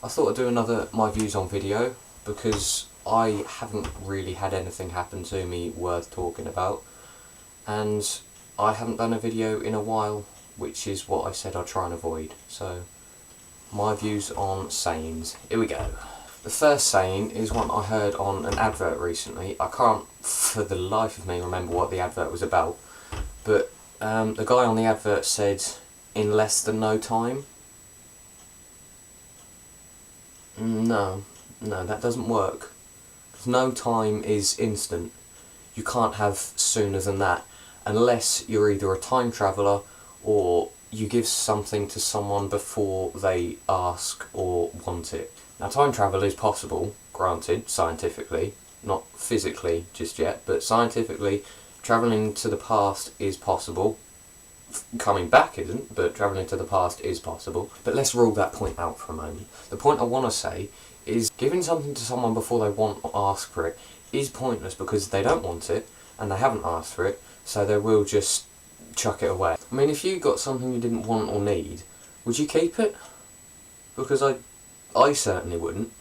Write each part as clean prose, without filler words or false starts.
I thought I'd do another my views on video because I haven't really had anything happen to me worth talking about, and I haven't done a video in a while, which is what I said I'd try and avoid. So, my views on sayings. Here we go. The first saying is one I heard on an advert recently. I can't for the life of me remember what the advert was about, but the guy on the advert said, "In less than no time." No, that doesn't work. No time is instant. You can't have sooner than that, unless you're either a time traveller or you give something to someone before they ask or want it. Now, time travel is possible, granted, scientifically, not physically just yet, but scientifically, travelling to the past is possible. Coming back isn't, but travelling to the past is possible. But let's rule that point out for a moment. The point I want to say is giving something to someone before they want or ask for it is pointless because they don't want it and they haven't asked for it, so they will just chuck it away. I mean, if you got something you didn't want or need, would you keep it? Because I certainly wouldn't.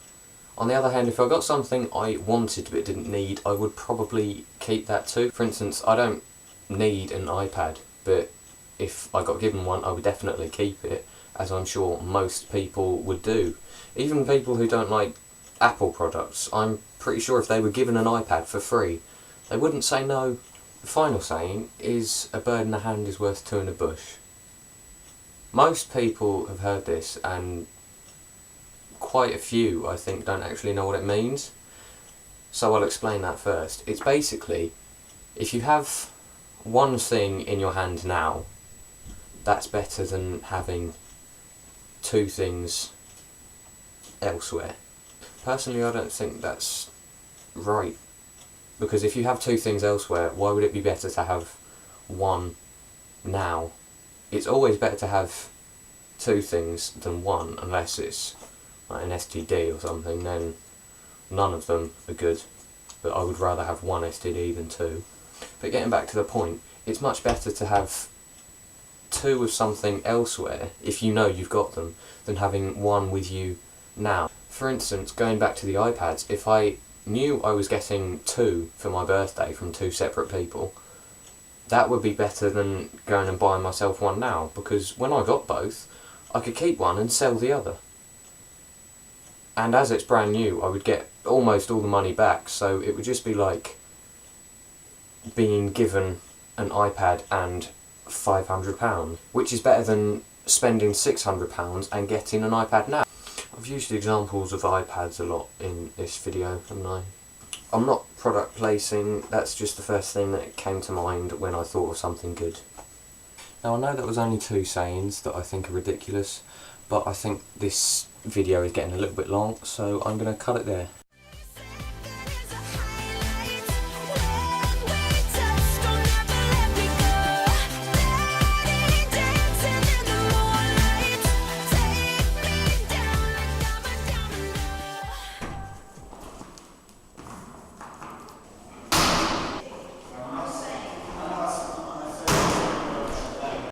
On the other hand, if I got something I wanted but didn't need, I would probably keep that too. For instance, I don't need an iPad, but if I got given one, I would definitely keep it, as I'm sure most people would do. Even people who don't like Apple products, I'm pretty sure if they were given an iPad for free, they wouldn't say no. The final saying is, a bird in the hand is worth two in the bush. Most people have heard this, and quite a few, I think, don't actually know what it means. So I'll explain that first. It's basically, if you have one thing in your hand now, that's better than having two things elsewhere. Personally, I don't think that's right, because if you have two things elsewhere, why would it be better to have one now? It's always better to have two things than one, unless it's like an STD or something, then none of them are good, but I would rather have one STD than two. But getting back to the point, it's much better to have two of something elsewhere, if you know you've got them, than having one with you now. For instance, going back to the iPads, if I knew I was getting two for my birthday from two separate people, that would be better than going and buying myself one now, because when I got both, I could keep one and sell the other. And as it's brand new, I would get almost all the money back, so it would just be like being given an iPad and £500, which is better than spending £600 and getting an iPad now. I've used examples of iPads a lot in this video, haven't I? I'm not product placing, that's just the first thing that came to mind when I thought of something good. Now, I know that was only two sayings that I think are ridiculous, but I think this video is getting a little bit long, so I'm going to cut it there.